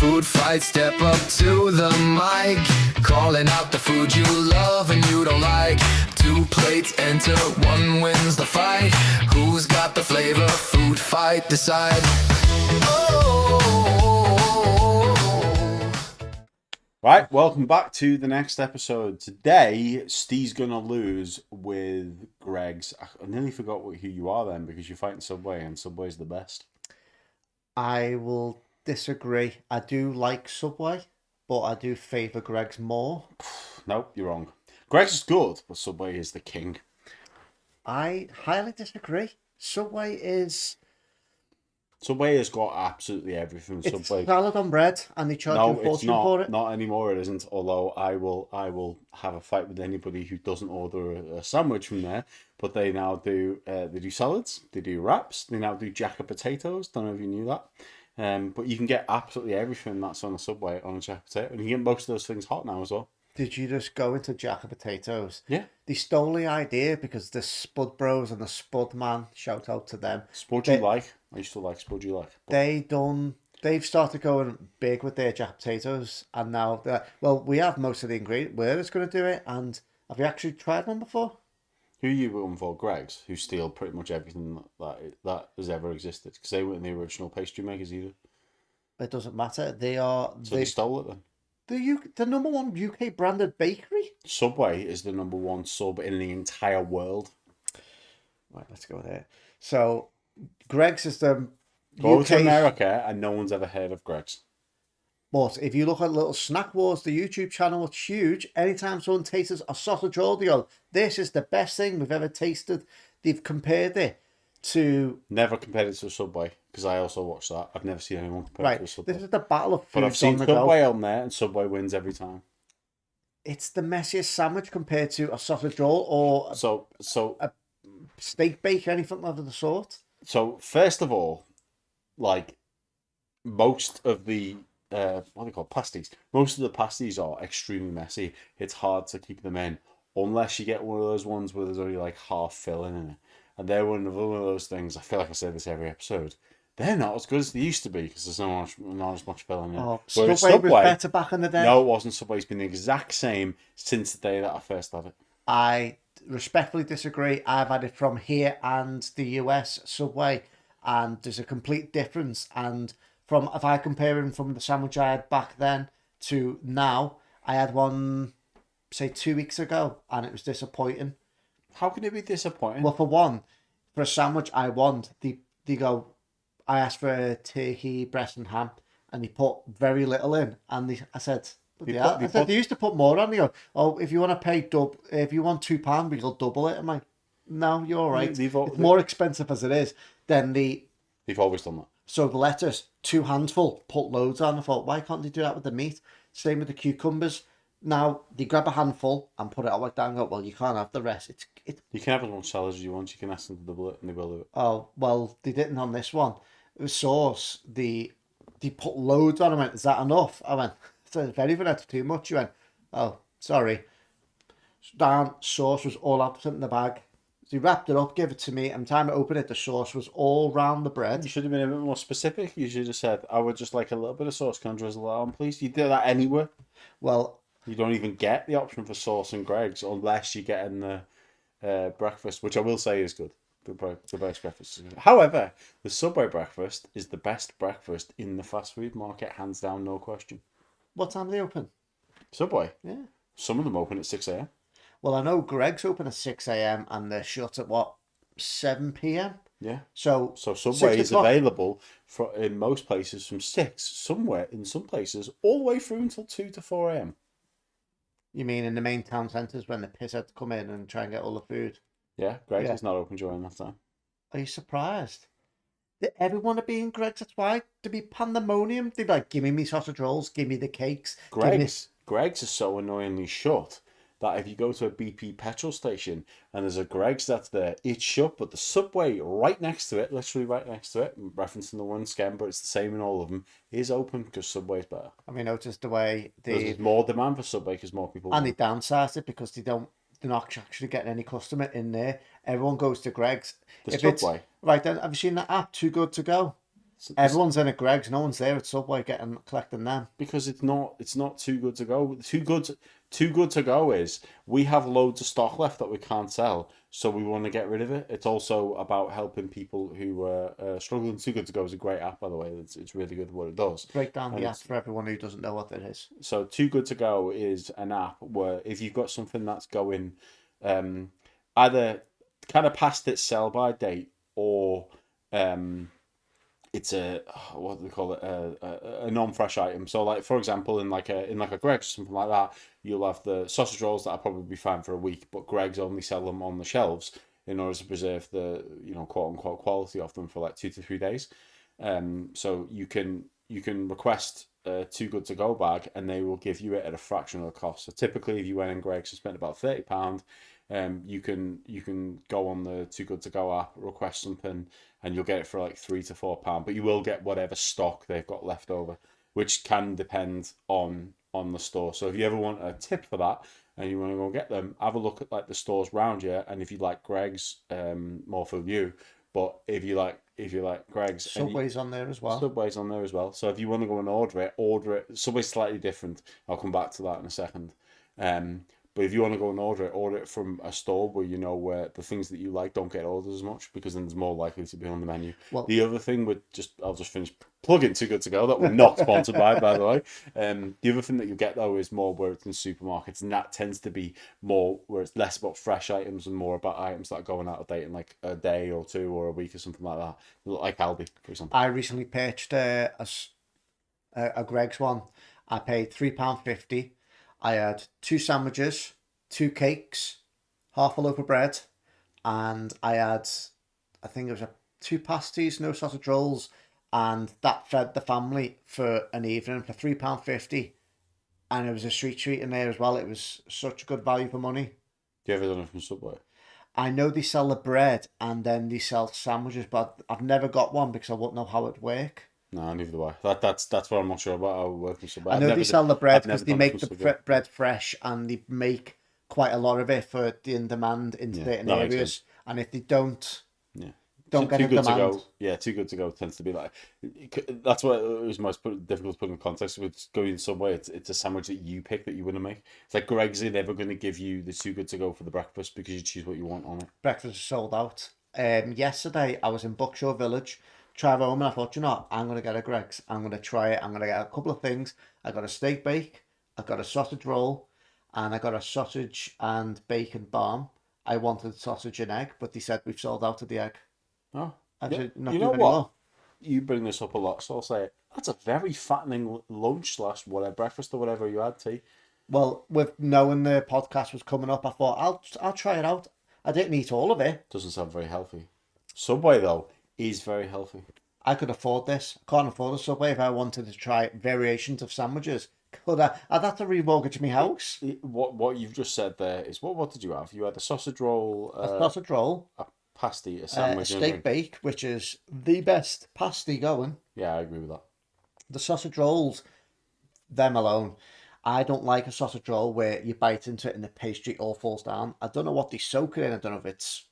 Food fight, step up to the mic. Calling out the food you love and you don't like. 2 plates enter, 1 wins the fight. Who's got the flavor? Food fight, decide. Right, welcome back to the next episode. Today, Steve's gonna lose with Greg's. I nearly forgot who you are then, because you're fighting Subway, and Subway's the best. I will disagree. I do like Subway, but I do favour Greg's more. Nope, you're wrong. Greg's is good, but Subway is the king. I highly disagree. Subway has got absolutely everything. it's Subway. salad on bread, and they charge you a fortune for it. Not anymore. It isn't. Although I will have a fight with anybody who doesn't order a sandwich from there. But they now do. They do salads. They do wraps. They now do jack of potatoes. Don't know if you knew that. But you can get absolutely everything that's on a Subway on a jack of potato, and you can get most of those things hot now as well. Did you just go into jack of potatoes? Yeah. They stole the idea because the Spud Bros and the Spud Man, shout out to them. Spud you like? I used to like Spud you like. But they've started going big with their jack potatoes, and now we have most of the ingredients. Where it's going to do it, and have you actually tried one before? Who are you voting for? Greg's, who steal pretty much everything that has ever existed, because they weren't the original pastry makers either. It doesn't matter. They stole it then. The number one UK branded bakery. Subway is the number one sub in the entire world. Right, let's go there. So, Greg's is the Go UK... to America and no one's ever heard of Greg's. But if you look at Little Snack Wars, the YouTube channel, it's huge. Anytime someone tastes a sausage roll, they go, "This is the best thing we've ever tasted." They've compared it to... Never compared it to a Subway, because I also watched that. I've never seen anyone compare it to a Subway. This is the battle of food. But I've seen Subway on there, and Subway wins every time. It's the messiest sandwich compared to a sausage roll or a steak bake or anything of the sort. So, first of all, like, most of the what are they called? Pasties. Most of the pasties are extremely messy. It's hard to keep them in, unless you get one of those ones where there's only like half filling in it. And they're one of those things, I feel like I say this every episode, they're not as good as they used to be, because there's not as much filling in it. Oh, Subway was better back in the day. No, it wasn't. Subway's been the exact same since the day that I first had it. I respectfully disagree. I've had it from here and the US Subway, and there's a complete difference. And if I compare them from the sandwich I had back then to now, I had one, say 2 weeks ago, and it was disappointing. How can it be disappointing? Well, for a sandwich I want, they go, I asked for a turkey, breast and ham, and they put very little in. And I said, they used to put more on. They go, oh, if you want to pay if you want £2, we'll double it. I'm like, no, you're all right. It's more expensive as it is. They've always done that. So the lettuce, 2 handful, put loads on. I thought, why can't they do that with the meat? Same with the cucumbers. Now, they grab a handful and put it out like that and go, well, you can't have the rest. You can have as much salad as you want. You can ask them to double it and they will do it. Oh, well, they didn't on this one. It was sauce. They put loads on. I went, is that enough? I went, if anything, that's too much. You went, oh, sorry. Down, sauce was all absent in the bag. So he wrapped it up, gave it to me, and time to open it, the sauce was all round the bread. You should have been a bit more specific. You should have said, I would just like a little bit of sauce. Can I drizzle that on, please? You do that anywhere. Well, you don't even get the option for sauce and Greg's unless you get in the breakfast, which I will say is good. The best breakfast is good. However, the Subway breakfast is the best breakfast in the fast food market, hands down, no question. What time are they open? Subway? Yeah. Some of them open at 6 a.m. Well, I know Greg's open at 6 a.m. and they're shut at 7 p.m. Yeah. So Subway is available in most places from 6, somewhere in some places, all the way through until 2 to 4 a.m. You mean in the main town centres when the pissheads come in and try and get all the food? Yeah, Greg's is not open during that time. Are you surprised? Everyone would be in Greg's, that's why. There'd be pandemonium. They'd be like, give me sausage rolls, give me the cakes. Greg's is so annoyingly shut that if you go to a BP petrol station and there's a Greg's that's there, it's shut, but the Subway right next to it, literally right next to it, referencing the one scam, but it's the same in all of them, is open because Subway's better. Have you noticed the way there's more demand for Subway because more people and they downsized it because they're not actually getting any customer in there. Everyone goes to Greg's. The Subway. Right then, have you seen that app, Too Good To Go? Everyone's in at Greg's. No one's there at Subway collecting them. Because it's not too good to go. Too good to go is we have loads of stock left that we can't sell, so we want to get rid of it. It's also about helping people who are struggling. Too Good to Go is a great app, by the way. It's really good at what it does. Break down the app for everyone who doesn't know what it is. So Too Good to Go is an app where if you've got something that's going either kind of past its sell by date or it's a what do they call it, a non-fresh item. So like for example in like a Greg's or something like that, you'll have the sausage rolls that are probably be fine for a week, but Greg's only sell them on the shelves in order to preserve the quote unquote quality of them for like 2 to 3 days. So you can request a Too Good to Go bag and they will give you it at a fraction of the cost. So typically if you went in Greg's and spent about £30, you can go on the Too Good to Go app, request something, and you'll get it for like £3 to £4. But you will get whatever stock they've got left over, which can depend on the store. So if you ever want a tip for that and you want to go get them, have a look at like the stores around you, and if you like Greg's, more for you. But if you like Greg's, Subway's on there as well. Subway's on there as well. So if you want to go and order it. Subway's slightly different. I'll come back to that in a second. But if you want to go and order it from a store where you know where the things that you like don't get ordered as much, because then there's more likely to be on the menu. Well, the other thing I'll just finish plugging Too Good to Go that we're not sponsored by the way. The other thing that you get though is more where it's in supermarkets, and that tends to be more where it's less about fresh items and more about items that are going out of date in like a day or two or a week or something like that, like Aldi, for example. I recently purchased a Greg's one. I paid £3.50. I had 2 sandwiches, 2 cakes, half a loaf of bread, and I had, I think it was 2 pasties, no sausage rolls, and that fed the family for an evening for £3.50. And it was a street treat in there as well. It was such a good value for money. Do you ever done it from Subway? I know they sell the bread and then they sell sandwiches, but I've never got one because I wouldn't know how it work. No, neither do I. That's what I'm not sure about how it works. I know they sell the bread because they make the bread fresh and they make quite a lot of it for the in-demand in certain areas. And if they don't get in demand... Too Good to Go tends to be like... That's what it was most difficult to put in context with going somewhere. It's a sandwich that you pick that you want to make. It's like Greg's are never going to give you the Too Good to Go for the breakfast because you choose what you want on it. Breakfast is sold out. Yesterday, I was in Buckshaw Village, drive home, and I thought, I'm going to get a Greg's. I'm going to try it. I'm going to get a couple of things. I got a steak bake, I got a sausage roll, and I got a sausage and bacon barm. I wanted sausage and egg, but they said we've sold out of the egg. Oh, you know what? You bring this up a lot, so I'll say it. That's a very fattening lunch / whatever, breakfast or whatever you had, T. Well, with knowing the podcast was coming up, I thought I'll try it out. I didn't eat all of it. Doesn't sound very healthy. Subway though is very healthy. I could afford this. I can't afford a Subway if I wanted to try variations of sandwiches. Could I? I'd have to remortgage my house. What you've just said there is what did you have? You had a sausage roll, a pasty, a sandwich, a steak bake, which is the best pasty going. Yeah, I agree with that. The sausage rolls, them alone. I don't like a sausage roll where you bite into it and the pastry all falls down. I don't know what they soak it in. I don't know if it's...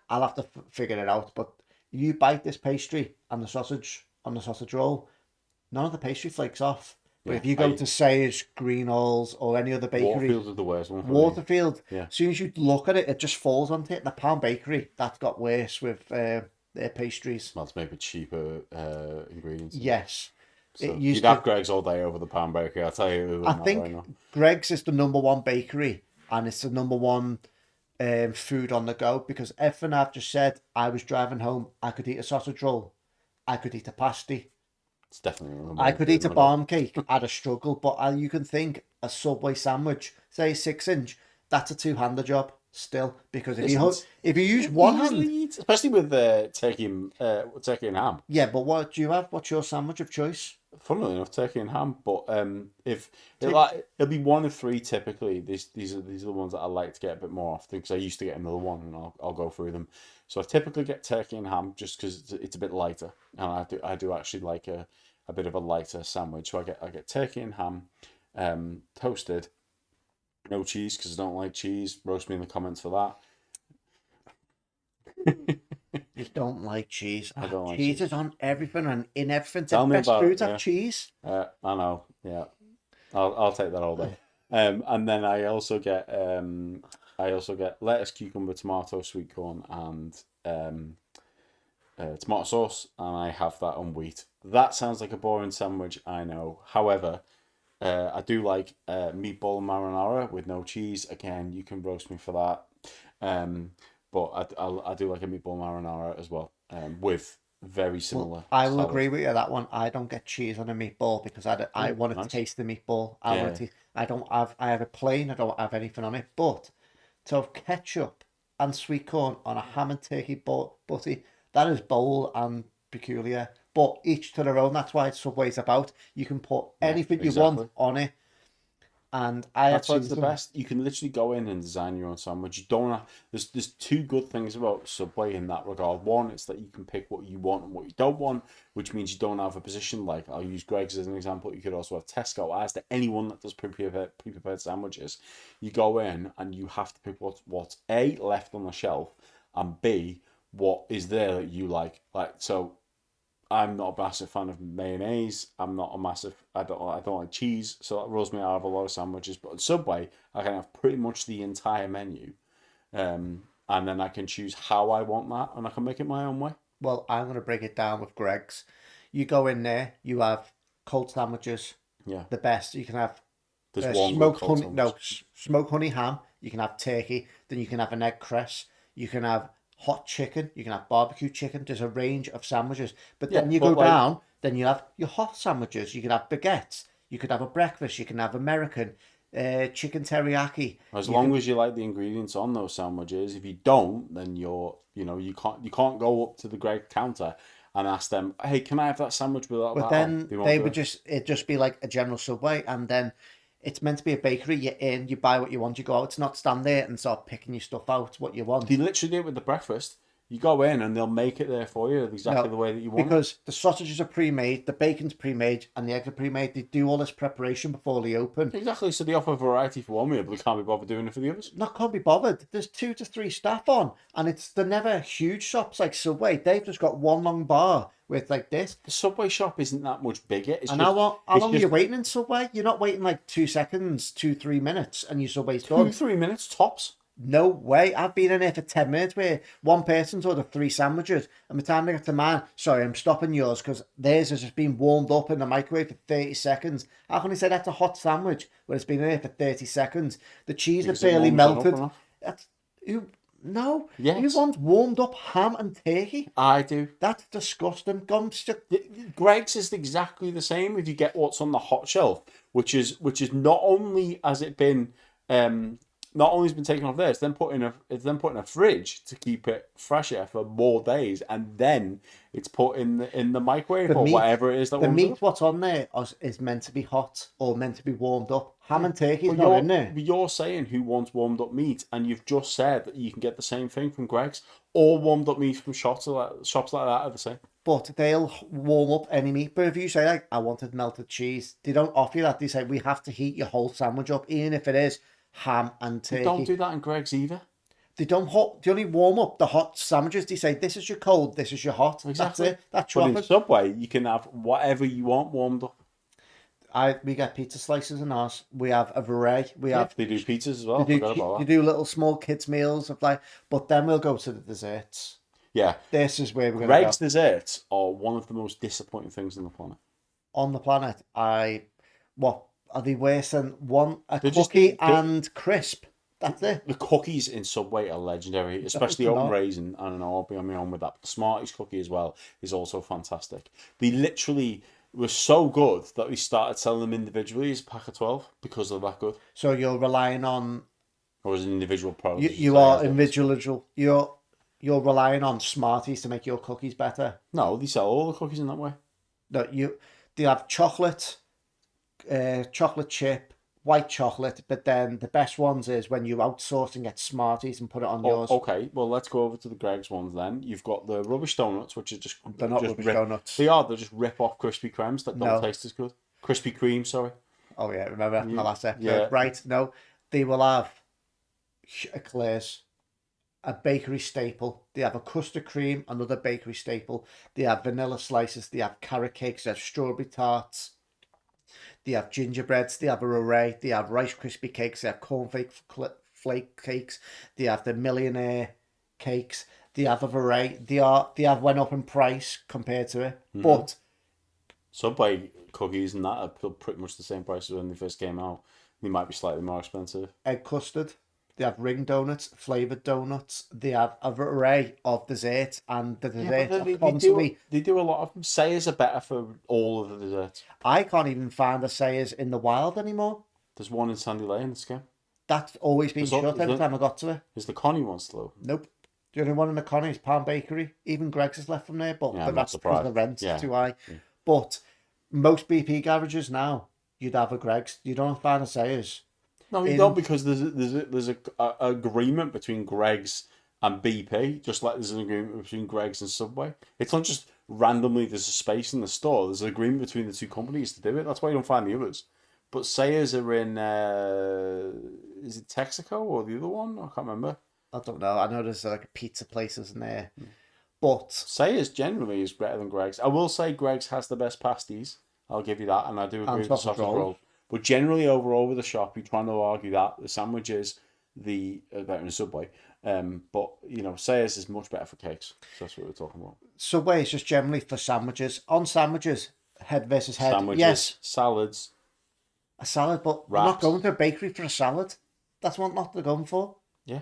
I'll have to figure it out. But you bite this pastry and the sausage on the sausage roll, none of the pastry flakes off. But if you go to Sayers, Greenhalls, or any other bakery... Waterfield is the worst one. Waterfield. As soon as you look at it, it just falls onto it. And the Pound Bakery, that got worse with their pastries. Well, it's maybe cheaper ingredients. Yes. So you'd have Greg's all day over the Pound Bakery, I'll tell you. I think Greg's is the #1 bakery, and it's the #1 food on the go, because everything I've just said, I was driving home, I could eat a sausage roll, I could eat a pasty. It's definitely I could eat a barm cake. I'd a struggle, but you can think a Subway sandwich, say 6-inch, that's a 2-hander job still, because if you use one hand, especially with turkey and ham. Yeah, but what do you have? What's your sandwich of choice? Funnily enough, turkey and ham. But if it'll be 1 of 3 typically. These are the ones that I like to get a bit more often because I used to get another one, and I'll go through them. So I typically get turkey and ham just because it's a bit lighter, and I do actually like a bit of a lighter sandwich. So I get turkey and ham, toasted, no cheese because I don't like cheese. Roast me in the comments for that. just don't like cheese. I don't like cheese cheese. is on everything and in everything. Tell The me best about it, foods yeah. have cheese. I know. Yeah, I'll take that all day. And then I also get lettuce, cucumber, tomato, sweet corn, and tomato sauce, and I have that on wheat. That sounds like a boring sandwich, I know. However, I do like meatball marinara with no cheese. Again, you can roast me for that. But I do like a meatball marinara as well. With very similar. Well, I will salad. agree with you that one. I don't get cheese on a meatball because I want to nice. taste the meatball. I want Yeah. to. I have it plain. I don't have anything on it. But to have ketchup and sweet corn on a ham and turkey butty, that is bold and peculiar. But each to their own. That's why Subway's about. You can put anything you exactly. want on it. And I That's why have it's the seen some. best. You can literally go in and design your own sandwich. You don't have, there's two good things about Subway in that regard. One, it's that you can pick what you want and what you don't want, which means you don't have a position like, I'll use Greg's as an example. You could also have Tesco. As to anyone that does pre-prepared sandwiches, you go in and you have to pick what's A, left on the shelf, and B, what is there that you like. Like, so I'm not a massive fan of mayonnaise. I'm not a massive. I don't like cheese, so that rules me out of a lot of sandwiches. But at Subway, I can have pretty much the entire menu, and then I can choose how I want that, and I can make it my own way. Well, I'm going to break it down with Greg's. You go in there, you have cold sandwiches, Yeah, the best. You can have there's one good smoked cold honey, no, sandwich. smoked honey ham. You can have turkey. Then you can have an egg cress. You can have hot chicken. You can have barbecue chicken. There's a range of sandwiches. But Yeah, then you but go like- down, then you have your hot sandwiches. You can have baguettes. You could have a breakfast. You can have American, chicken teriyaki. As You long can- as you like the ingredients on those sandwiches. If you don't, then you can't go up to the Greg counter and ask them, hey, can I have that sandwich without But that then on? Won't they do would it. it'd just be like a general Subway, and then it's meant to be a bakery. You're in, you buy what you want, you go out. It's not stand there and start picking your stuff out, what you want. They literally do it with the breakfast. You go in and they'll make it there for you exactly No, the way that you want it. because the sausages are pre-made, the bacon's pre-made, and the eggs are pre-made. They do all this preparation before they open. Exactly, so they offer variety for one meal, but they can't be bothered doing it for the others. Not can't be bothered. There's 2 to 3 staff on, and they're never huge shops like Subway. They've just got one long bar with like this. The Subway shop isn't that much bigger. It's And just, how it's long are just you waiting in Subway? You're not waiting like 2 seconds, 2-3 minutes, and your Subway's done. 2-3 minutes tops. No way. I've been in here for 10 minutes where one person's ordered 3 sandwiches, and by the time they get to mine, sorry, I'm stopping yours because theirs has just been warmed up in the microwave for 30 seconds. How can you say that's a hot sandwich when it's been in here for 30 seconds? The cheese Because is barely it warms it up melted. enough. That's, no. Yes. You want warmed up ham and turkey? I do. That's disgusting. Greg's is exactly the same. If you get what's on the hot shelf, which is not only has it been not only has been taken off there, it's then put in a fridge to keep it fresher for more days, and then it's put in the microwave or whatever it is that the warms it meat up. what's on there is meant to be hot or meant to be warmed up. Ham and turkey is But not in there. you're saying who wants warmed up meat, and you've just said that you can get the same thing from Greg's. All warmed up meat from shops like that are the same. But they'll warm up any meat. But if you say, like, I wanted melted cheese, they don't offer you that. They say, we have to heat your whole sandwich up, even if it is ham and turkey. Don't do that in Greg's either. They don't they only warm up the hot sandwiches. They say, this is your cold, this is your hot. Exactly. That's it. That's But your in offer. Subway, you can have whatever you want warmed up. We get pizza slices in ours. We have a variety. We have They do pizzas as well. they Forgot about they that. do little small kids meals of like. But then we'll go to the desserts. Yeah. This is where we're going Greg's to go. desserts are one of the most disappointing things on the planet. On the planet. What are they worse than a They're just- cookie they're- and crisp? That's it. The cookies in Subway are legendary, especially they're oat not. raisin. I don't know, I'll be on my own with that. But the Smarties cookie as well is also fantastic. They literally were so good that we started selling them individually as a pack of 12 because they're that good. So you're relying on Or as an individual product. you are individual. You're relying on Smarties to make your cookies better. No, they sell all the cookies in that way. No, they have chocolate, chocolate chip, white chocolate, but then the best ones is when you outsource and get Smarties and put it on yours. Okay, well, let's go over to the Greg's ones then. You've got the rubbish donuts, which are just... They're not just rubbish donuts. They are, they're just rip-off Krispy Kremes that don't No. taste as good. Krispy Kreme, sorry. Oh yeah, remember from the last episode? Yeah. Right? No, they will have eclairs, a bakery staple. They have a custard cream, another bakery staple. They have vanilla slices. They have carrot cakes. They have strawberry tarts. They have gingerbreads. They have a array. They have Rice Krispie cakes. They have flake cakes. They have the millionaire cakes. They have a array. They have went up in price compared to it, but Subway cookies and that are pretty much the same price as when they first came out. They might be slightly more expensive. egg custard. They have ring donuts, flavoured donuts. They have a array of desserts, and the desserts are constantly... They do a lot of them. Sayers are better for all of the desserts. I can't even find a Sayers in the wild anymore. There's one in Sandy Lane, it's game. That's always been shut every time I got to it. Is the Connie one still open? Nope. The only one in the Connie is Palm Bakery. Even Greg's is left from there, but Yeah, I'm that's not because surprised. the rent's Yeah. too high. But most BP garages now, you'd have a Greg's. You don't find a Sayers. No, you don't, because there's a agreement between Greg's and BP, just like there's an agreement between Greg's and Subway. It's not just randomly there's a space in the store. There's an agreement between the two companies to do it. That's why you don't find the others. But Sayers are in, is it Texaco or the other one? I can't remember. I don't know. I know there's like a pizza places in there. But Sayers generally is better than Greg's. I will say Greg's has the best pasties. I'll give you that, and I do agree with the sausage roll. But generally, overall with the shop, you're trying to argue that the sandwiches better than Subway. But you know, Sayers is much better for cakes. So that's what we're talking about. Subway is just generally for sandwiches. On sandwiches, head versus head. Sandwiches, yes, salads, a salad, but we're wraps. not going to a bakery for a salad. That's what not they're going for. Yeah.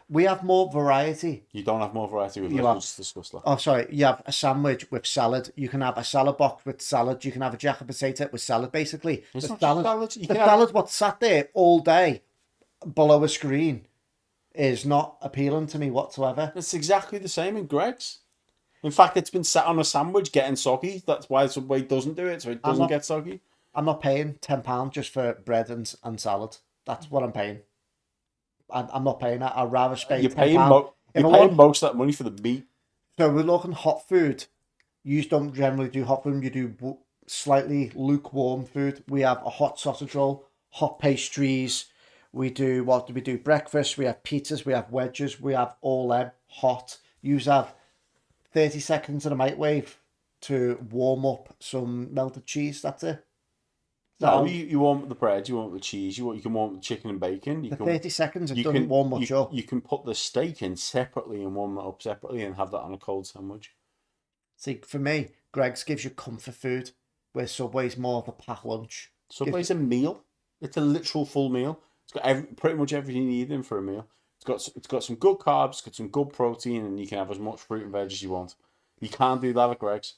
We have more variety. You don't have more variety with You this. have- We'll just discuss that. Oh, sorry. You have a sandwich with salad. You can have a salad box with salad. You can have a jacket potato with salad, basically. It's the not just salad, salads. You the can have- salad what's sat there all day below a screen is not appealing to me whatsoever. It's exactly the same in Greg's. In fact, it's been sat on a sandwich getting soggy. That's why Subway doesn't do it, so it doesn't get soggy. I'm not paying £10 just for bread and salad. That's what I'm paying. I'm not paying that. I'd rather spend You're £10. paying most of that money for the meat. So we're looking hot food. You don't generally do hot food. You do slightly lukewarm food. We have a hot sausage roll, hot pastries. We do, what do we do? Breakfast. We have pizzas. We have wedges. We have all them hot. You have 30 seconds in a microwave to warm up some melted cheese. That's it. No, you want the bread, you want the cheese, you can want the chicken and bacon. The 30 seconds, it doesn't warm much up. You can put the steak in separately and warm it up separately and have that on a cold sandwich. See, for me, Greg's gives you comfort food, where Subway's more of a pack lunch. Subway's a meal. It's a literal full meal. It's got pretty much everything you need in for a meal. It's got some good carbs, it's got some good protein, and you can have as much fruit and veg as you want. You can't do that at Greg's.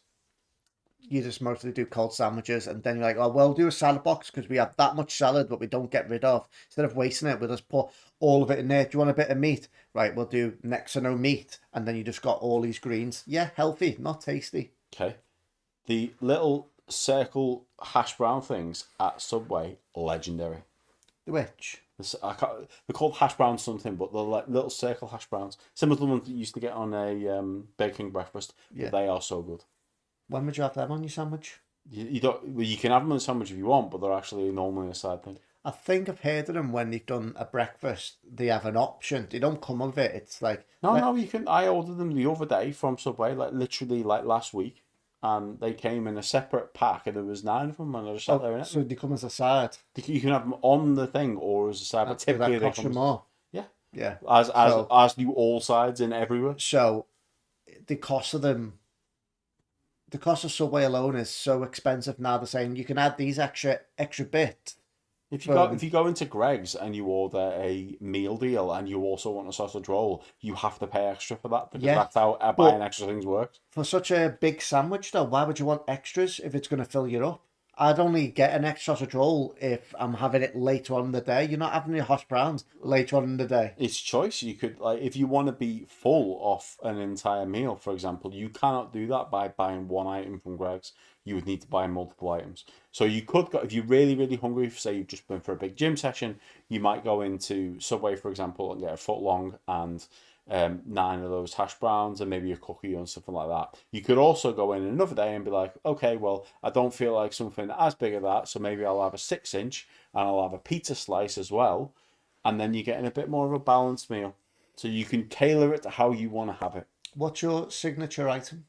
You just mostly do cold sandwiches, and then you're like, oh, we'll do a salad box because we have that much salad, but we don't get rid of. Instead of wasting it, we'll just put all of it in there. Do you want a bit of meat? Right, we'll do next to no meat, and then you just got all these greens. Yeah, healthy, not tasty. Okay. The little circle hash brown things at Subway, legendary. Which? They're called hash brown something, but they're like little circle hash browns. Similar to the ones that you used to get on a Burger King breakfast, but they are so good. When would you have them on your sandwich? You don't. Well, you can have them on a sandwich if you want, but they're actually normally a side thing. I think I've heard of them when they've done a breakfast. They have an option. They don't come with it. It's like no. You can. I ordered them the other day from Subway, like literally like last week, and they came in a separate pack, and there was 9 of them, and I just sat there in it. So they come as a side. You can have them on the thing or as a side, but typically that costs you more. Yeah, yeah. As do all sides and everywhere. So the cost of them. The cost of Subway alone is so expensive now. They're saying you can add these extra bits. If you go into Greg's and you order a meal deal and you also want a sausage roll, you have to pay extra for that because that's how buying extra things works. For such a big sandwich, though, why would you want extras if it's going to fill you up? I'd only get an extra sausage roll if I'm having it later on in the day. You're not having your hash browns later on in the day. It's choice. You could, like, if you want to be full off an entire meal, for example, you cannot do that by buying one item from Greg's. You would need to buy multiple items. So you could go, if you're really, really hungry, say you've just been for a big gym session, you might go into Subway, for example, and get a foot long and 9 of those hash browns and maybe a cookie or something like that. You could also go in another day and be like, okay, well, I don't feel like something as big as that, so maybe I'll have a 6-inch and I'll have a pizza slice as well, and then you're getting a bit more of a balanced meal. So you can tailor it to how you want to have it. What's your signature item?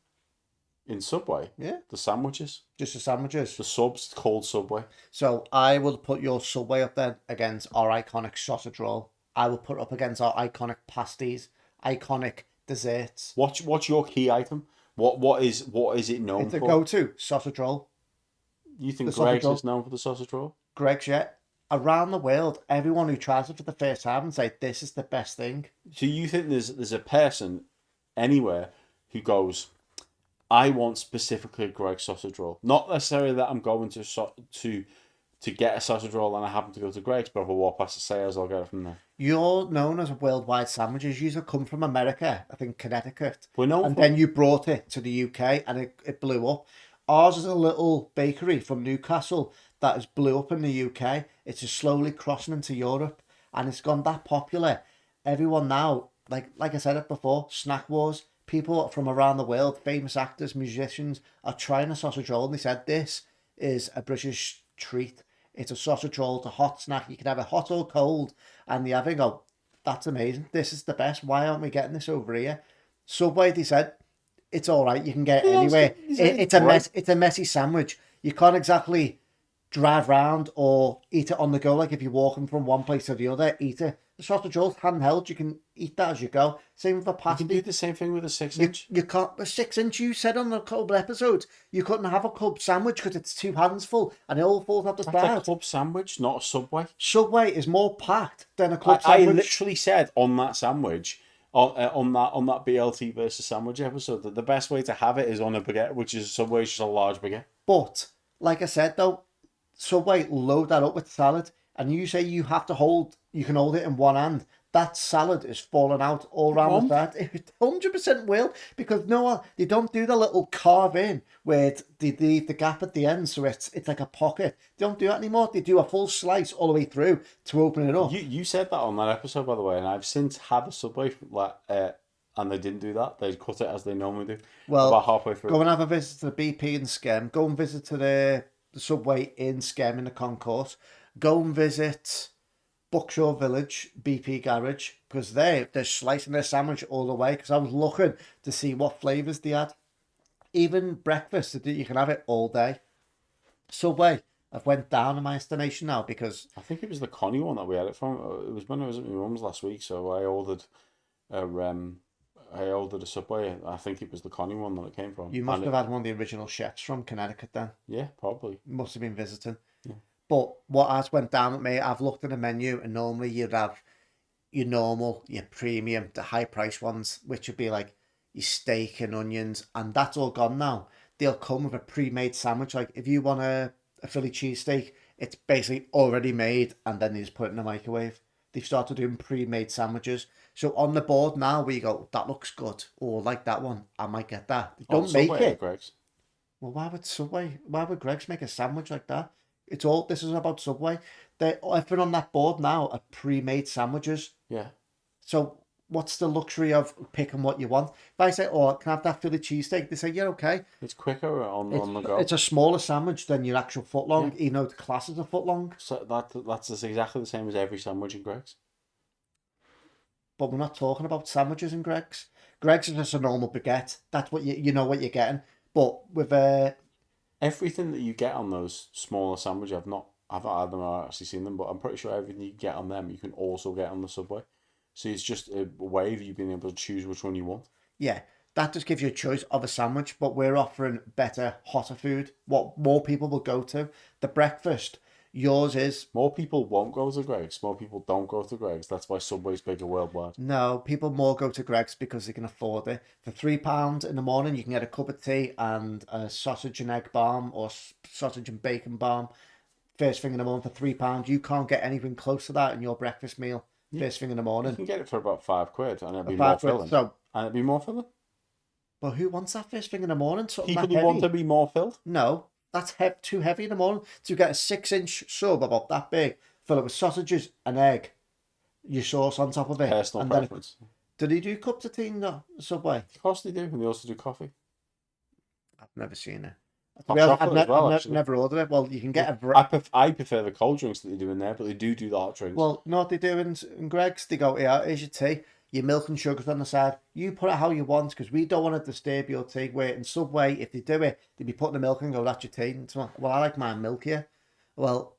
In Subway, Yeah. the sandwiches, Just the sandwiches. the subs called Subway. So I would put your Subway up then against our iconic sausage roll. I will put it up against our iconic pasties, iconic desserts. What's your key item? What is it known It's a for? go-to sausage roll. You think the sausage Greg's roll. is known for the sausage roll? Greg's, yeah. Around the world, everyone who tries it for the first time and say this is the best thing. So you think there's a person anywhere who goes, I want specifically a Greg's sausage roll. Not necessarily that I'm going to get a sausage roll and I happen to go to Greg's, but if I walk past the sales, I'll get it from there. You're known as worldwide sandwiches. You come from America, I think Connecticut. We're known and for- then you brought it to the UK and it blew up. Ours is a little bakery from Newcastle that has blew up in the UK. It's just slowly crossing into Europe and it's gone that popular. Everyone now, like I said it before, snack wars. People from around the world, famous actors, musicians, are trying a sausage roll and they said this is a British treat. It's a sausage roll, it's a hot snack. You can have it hot or cold. And the other go, that's amazing. This is the best. Why aren't we getting this over here? Subway, they said, it's all right. You can get it anywhere. It's a messy sandwich. You can't exactly drive round or eat it on the go. Like if you're walking from one place to the other, eat it. The sausage roll's handheld. You can eat that as you go. Same with the You pasty. can do the same thing with a 6-inch. You can't. The 6-inch you said on a couple episodes, you couldn't have a club sandwich because it's 2 hands full and it all falls out the That's side. a club sandwich, not a Subway. Subway is more packed than a club I sandwich. literally said on that sandwich, on that BLT versus sandwich episode, that the best way to have it is on a baguette, which is Subway, just a large baguette. But like I said though, Subway load that up with salad, and you say you can hold it in one hand. That salad is falling out all around the side. It 100% will, because they don't do the little carve in where they leave the gap at the end, so it's like a pocket. They don't do that anymore. They do a full slice all the way through to open it up. You said that on that episode, by the way, and I've since had a Subway and they didn't do that. They cut it as they normally do. Well, about halfway through. Go and have a visit to the BP in Skem. Go and visit to the Subway in Skem in the concourse. Go and visit Buckshaw Village BP garage, because they're slicing their sandwich all the way, because I was looking to see what flavours they had. Even breakfast, you can have it all day. Subway, I've went down in my estimation now because I think it was the Connie one that we had it from. It was when I was at my mum's last week, so I ordered a Subway. I think it was the Connie one that it came from. you must have had one of the original chefs from Connecticut then. Yeah, probably. Must have been visiting. Yeah. But what has went down at me, I've looked at the menu and normally you'd have your normal, your premium, the high price ones, which would be like your steak and onions, and that's all gone now. They'll come with a pre-made sandwich. Like if you want a Philly cheesesteak, it's basically already made and then they just put it in the microwave. They've started doing pre-made sandwiches. So on the board now, where you go, that looks good, or like that one, I might get that. They don't make Subway it. or Greg's? Well, why would Greg's make a sandwich like that? This is about Subway. Everything on that board now are pre-made sandwiches. Yeah. So what's the luxury of picking what you want? If I say, oh, can I have that Philly cheesesteak? They say, yeah, okay. It's quicker on the go. It's a smaller sandwich than your actual footlong, even though the class is a footlong. So that's exactly the same as every sandwich in Greg's. But we're not talking about sandwiches in Greg's. Greg's is just a normal baguette. That's what you know what you're getting. But with everything that you get on those smaller sandwiches, I've not had them or actually seen them, but I'm pretty sure everything you get on them, you can also get on the Subway. So it's just a way of you being able to choose which one you want. Yeah, that just gives you a choice of a sandwich, but we're offering better, hotter food, what more people will go to. The breakfast, yours is... More people won't go to Greg's, more people don't go to Greg's. That's why Subway's bigger worldwide. No, people more go to Greg's because they can afford it. For £3 in the morning, you can get a cup of tea and a sausage and egg balm or sausage and bacon balm. First thing in the morning for £3. You can't get anything close to that in your breakfast meal. First thing in the morning. You can get it for about £5 and it'll be more filling. And it'll be more filling. But who wants that first thing in the morning? People who want to be more filled? No, that's too heavy in the morning. To get a 6-inch sub about that big, fill it with sausages and egg, your sauce on top of it. Personal preference. Do they do cups of tea in the Subway? Of course they do, and they also do coffee. I've never seen it. I've never ordered it. Well, you can get I prefer the cold drinks that they do in there, but they do the hot drinks. Well, no, what they do in Greg's, they go, yeah, here's your tea. your milk and sugars on the side. You put it how you want because we don't want to disturb your tea. Where in Subway, if they do it, they'd be putting the milk and go, that's your tea. And so, well, I like mine milkier. Well,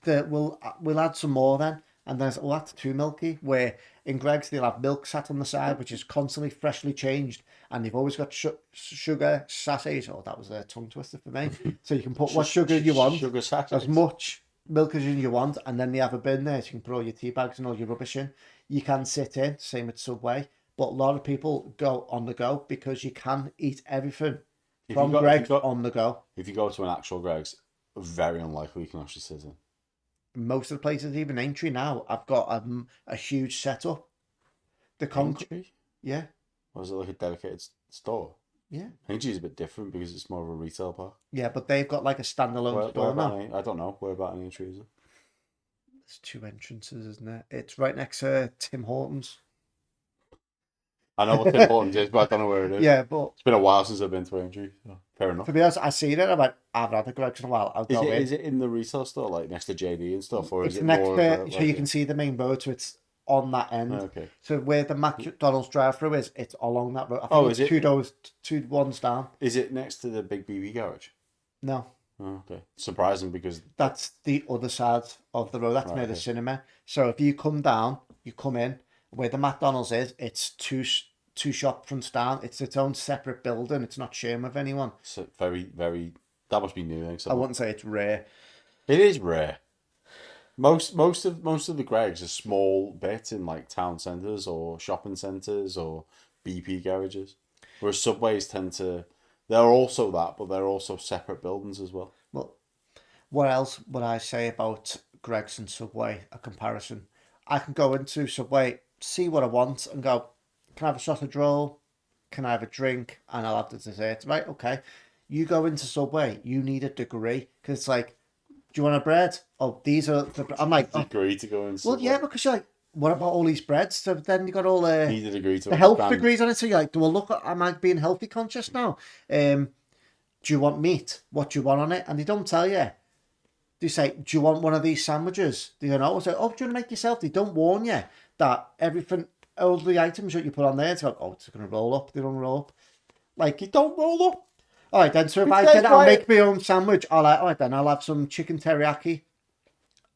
we'll add some more then. And then, well, that's too milky. Where in Greg's, they'll have milk sat on the side, which is constantly freshly changed. And they've always got sugar sachets. Oh, that was a tongue twister for me. So you can put what sugar you want, sugar sachets. as much milk as you want. And then they have a bin there so you can put all your tea bags and all your rubbish in. You can sit in, same at Subway. But a lot of people go on the go because you can eat everything from Greg's on the go. If you go to an actual Greg's, very unlikely you can actually sit in. Most of the places, even Aintree now, I've got a huge setup. The concrete, yeah. Was it like a dedicated store? Yeah. Aintree's a bit different because it's more of a retail park. Yeah, but they've got like a standalone store now. I don't know where about in Aintree is it? There's 2 entrances, isn't it? It's right next to Tim Hortons. I know what Tim Hortons is, but I don't know where it is. Yeah, but it's been a while since I've been to Aintree. So fair enough. To be honest, I seen it. I'm like, I haven't had a Greg's in a while. I'll go in. Is it in the retail store, like next to JD and stuff, or it's is it next more? To, so you can see the main road, so it's on that end. Oh, okay. So where the McDonald's drive-through is, it's along that road. I think is it's two ones down. Is it next to the big BB garage? No. Oh, okay. Surprising because that's the other side of the road. That's near the cinema. So if you come down, you come in where the McDonald's is. It's two shop fronts down. It's its own separate building. It's not sharing with anyone. So very, very. That must be new. Then, I wouldn't say it's rare. It is rare. Most of the Greg's are small bits in like town centres or shopping centres or BP garages, whereas Subways tend to. They're also that, but they're also separate buildings as well. Well, what else would I say about Greg's and Subway? A comparison. I can go into Subway, see what I want, and go, can I have a sausage roll? Can I have a drink? And I'll have the dessert. Right, okay. You go into Subway, you need a degree. Because it's like, do you want a bread? Oh, these are the... I'm like... degree to go in Subway. Well, yeah, because you're like, what about all these breads? So then you got all need a degree to the health degrees on it. So you're like, well, look, am I being healthy conscious now? Do you want meat? What do you want on it? And they don't tell you. They say, do you want one of these sandwiches? They don't know. Say, oh, do you want to make yourself? They don't warn you that everything, all the items that you put on there, it's like, oh, it's going to roll up. They don't roll up. Like, you don't roll up. All right, then. So if I said I'll make my own sandwich, all right, then I'll have some chicken teriyaki.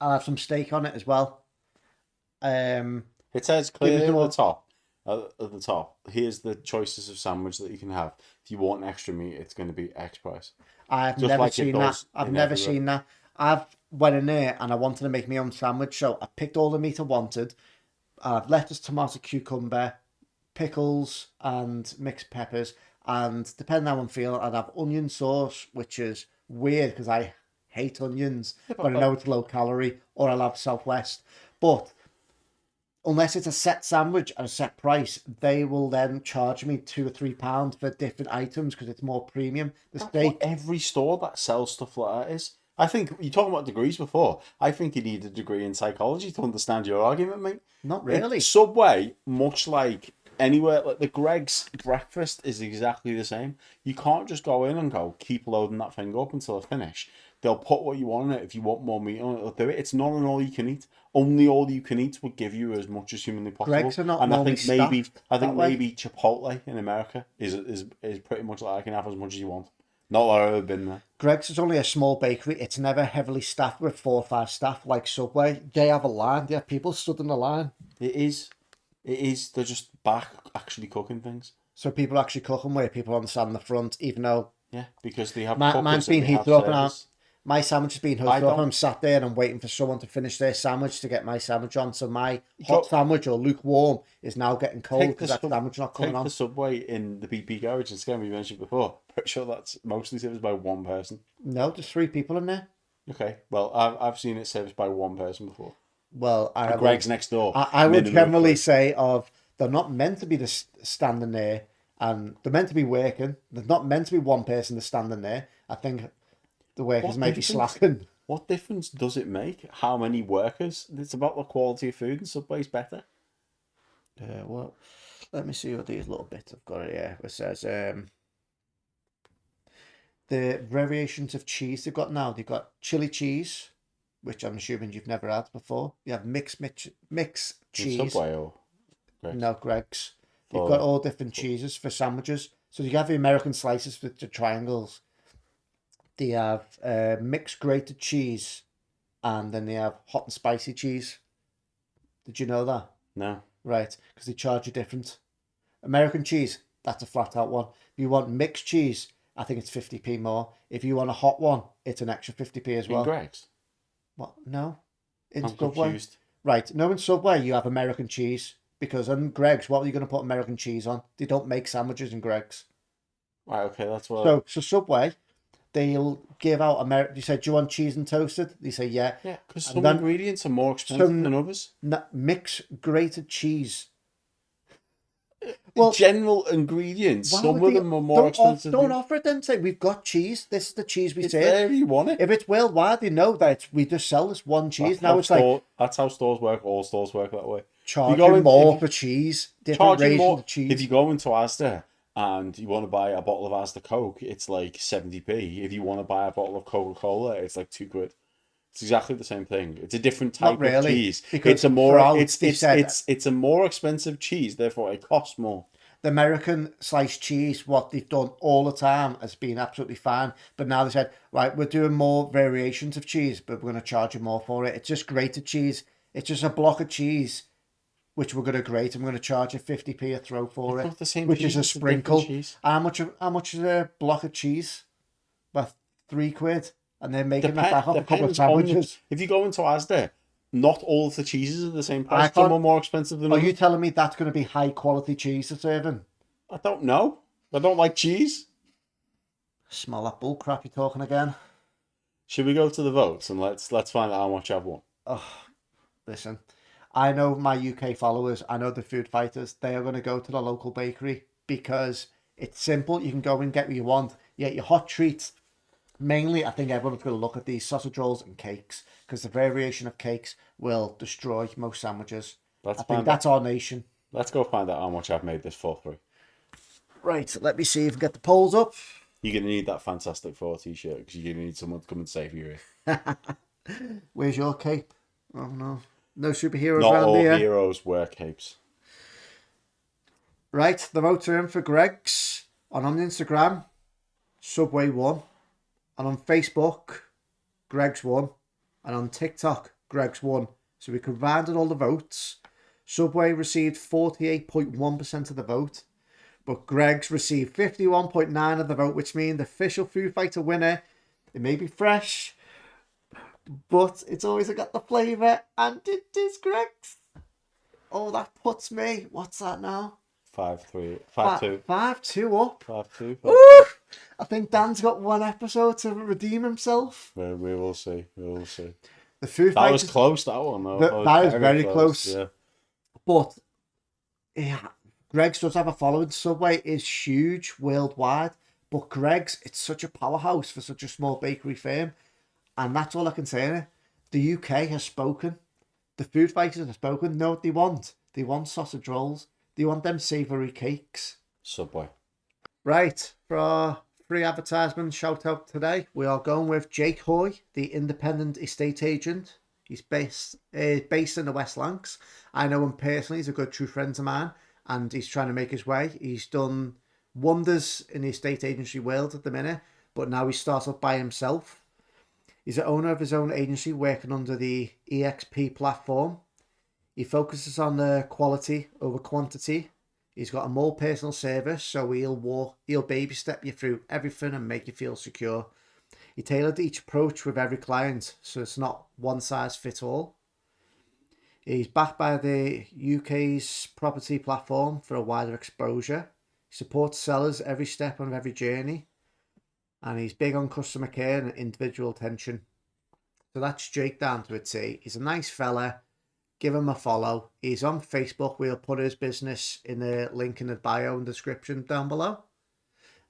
I'll have some steak on it as well. It says clearly at the top, here's the choices of sandwich that you can have. If you want extra meat, it's going to be X price. I've never seen that. I've never seen that. I've went in there and I wanted to make my own sandwich, so I picked all the meat I wanted. I've lettuce, tomato, cucumber, pickles, and mixed peppers. And depending on how I'm feeling, I'd have onion sauce, which is weird because I hate onions, but I know it's low calorie, or I'll have Southwest. But unless it's a set sandwich at a set price, they will then charge me £2 or £3 for different items because it's more premium. That's what every store that sells stuff like that is. I think you're talking about degrees before. I think you need a degree in psychology to understand your argument, mate. Not really. Subway, much like anywhere, like the Greg's breakfast is exactly the same. You can't just go in and go, keep loading that thing up until I finish. They'll put what you want in it. If you want more meat on it, they'll do it. It's not an all you can eat. Only all you can eat would give you as much as humanly possible. Greg's are not and normally I think maybe Chipotle in America is pretty much like I can have as much as you want. Not that I've ever been there. Greg's is only a small bakery. It's never heavily staffed with 4 or 5 staff like Subway. They have a line. They have people stood in the line. It is. They're just back actually cooking things. So people actually cooking where people understand the front, even though... Yeah, because they have mine's been heated up now. My sandwich has been heated up and I'm sat there and I'm waiting for someone to finish their sandwich to get my sandwich on. So my hot sandwich or lukewarm is now getting cold because that sandwich not coming on. Take the Subway in the BP garage in Scam we mentioned before. Pretty sure that's mostly serviced by one person. No, there's 3 people in there. Okay, well, I've seen it serviced by one person before. Well, Greg's next door. I would generally say they're not meant to be standing there and they're meant to be working. There's not meant to be one person that's standing there. I think the workers may be slacking. What difference does it make? How many workers? It's about the quality of food and Subway's better. Well, let me see what these little bits I've got here. It says the variations of cheese they've got now. They've got chili cheese, which I'm assuming you've never had before. You have mixed cheese. Subway or No, Greg's. They've For- got all different cheeses for sandwiches. So you have the American slices with the triangles. They have mixed grated cheese, and then they have hot and spicy cheese. Did you know that? No. Right, because they charge you different. American cheese, that's a flat out one. If you want mixed cheese, I think it's 50p more. If you want a hot one, it's an extra 50p as well. In Greg's? What? No. In I'm Subway. confused. Right, no, in Subway you have American cheese. Because on Greg's, what are you going to put American cheese on? They don't make sandwiches in Greg's. Right, okay, that's what... So Subway, they'll give out American... You said, do you want cheese and toasted? They say, yeah. Yeah, because And some then- ingredients are more expensive than others. Mix grated cheese. Well, General ingredients, why some would of they- them are more expensive. Don't offer it then. Say, we've got cheese. This is the cheese we It's say. there if you want it. If it's worldwide, they know that we just sell this one cheese. Now it's like That's how stores work. All stores work that way. charging more for cheese, different Charging rations more. of cheese. If you go into Asda and you want to buy a bottle of Asda Coke, it's like 70p. If you want to buy a bottle of Coca-Cola, it's like £2. It's exactly the same thing. It's a different type Not of really, cheese. because It's a more throughout it's they it's, said- it's a more expensive cheese, therefore it costs more. The American sliced cheese, what they've done all the time, has been absolutely fine. But now they said, right, we're doing more variations of cheese, but we're going to charge you more for it. It's just grated cheese. It's just a block of cheese, which we're going to grate, and we're going to charge you 50p a throw for It's it. not the same which cheese, is a it's a different sprinkle. cheese. How much is a block of cheese? About £3, and they're making that back off a couple of Depends on sandwiches. if you go into Asda, not all of the cheeses are the same I price. Some can't- are more expensive than Are others. you telling me that's going to be high quality cheese they're serving? I don't know. I don't like cheese. Smell that bull crap you're talking again. Should we go to the votes and let's find out how much I've won? Listen, I know my UK followers, I know the food fighters, they are going to go to the local bakery because it's simple. You can go and get what you want. You get your hot treats. Mainly, I think everyone's going to look at these sausage rolls and cakes because the variation of cakes will destroy most sandwiches. I think that's our nation. Let's go find out how much I've made this for free. Right, let me see if we get the polls up. You're going to need that Fantastic Four t-shirt because you're going to need someone to come and save you here. Where's your cape? Oh no. No superheroes Not around all here. heroes wear capes. Right, the votes are in for Greg's. And on Instagram, Subway won. And on Facebook, Greg's won. And on TikTok, Greg's won. So we combined all the votes. Subway received 48.1% of the vote. But Greg's received 51.9% of the vote, which means the official Food Fighter winner. It may be fresh, but it's always got the flavour, and it is Greg's. Oh, that puts me. What's that now? 5-2. 5-2 up. 5-2. Woo! I think Dan's got one episode to redeem himself. We will see. We will see. The Food That was Fighters, close, that one. Though. That is very close. Yeah. but yeah, Greg's does have a following. Subway is huge worldwide, but Greg's, it's such a powerhouse for such a small bakery firm, and that's all I can say. Innit? The UK has spoken. The Food Fighters have spoken. Know what they want? They want sausage rolls. They want them savoury cakes. Subway. Right, for our free advertisement shout out today, we are going with Jake Hoy, the independent estate agent. He's based in the West Lancs. I know him personally. He's a good true friend of mine, and he's trying to make his way. He's done wonders in the estate agency world at the minute, but now he's started up by himself. He's the owner of his own agency working under the EXP platform. He focuses on the quality over quantity. He's got a more personal service, so he'll baby step you through everything and make you feel secure. He tailored each approach with every client, so it's not one size fits all. He's backed by the UK's property platform for a wider exposure. He supports sellers every step of every journey, and he's big on customer care and individual attention. So that's Jake down to a T. He's a nice fella. Give him a follow. He's on Facebook. We'll put his business in the link in the bio and description down below.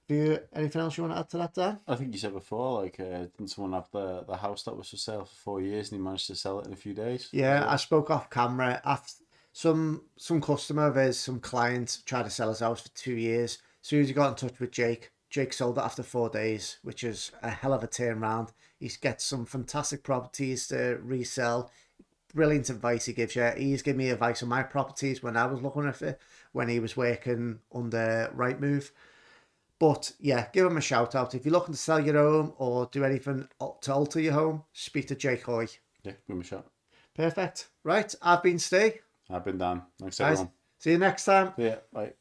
Have you anything else you want to add to that, Dan? I think you said before, like, didn't someone have the house that was for sale for 4 years and he managed to sell it in a few days? Yeah, I spoke off camera. After some customer of his, some client tried to sell his house for 2 years. As soon as he got in touch with Jake, Jake sold it after 4 days, which is a hell of a turnaround. He's get some fantastic properties to resell. brilliant advice he gives you. He's given me advice on my properties when I was looking at it, when he was working under Rightmove. But yeah, give him a shout out. If you're looking to sell your home or do anything to alter your home, speak to Jake Hoy. Yeah, give him a shot. Perfect. Right, I've been Steve. I've been Dan. Thanks, Guys, everyone. see you next time. Yeah, bye.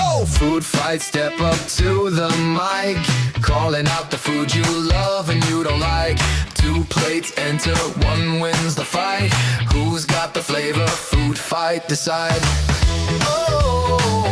Oh, food fight, step up to the mic. Calling out the food you love and you don't like. 2 plates enter, 1 wins the fight. Who's got the flavor? Food fight, decide. Oh.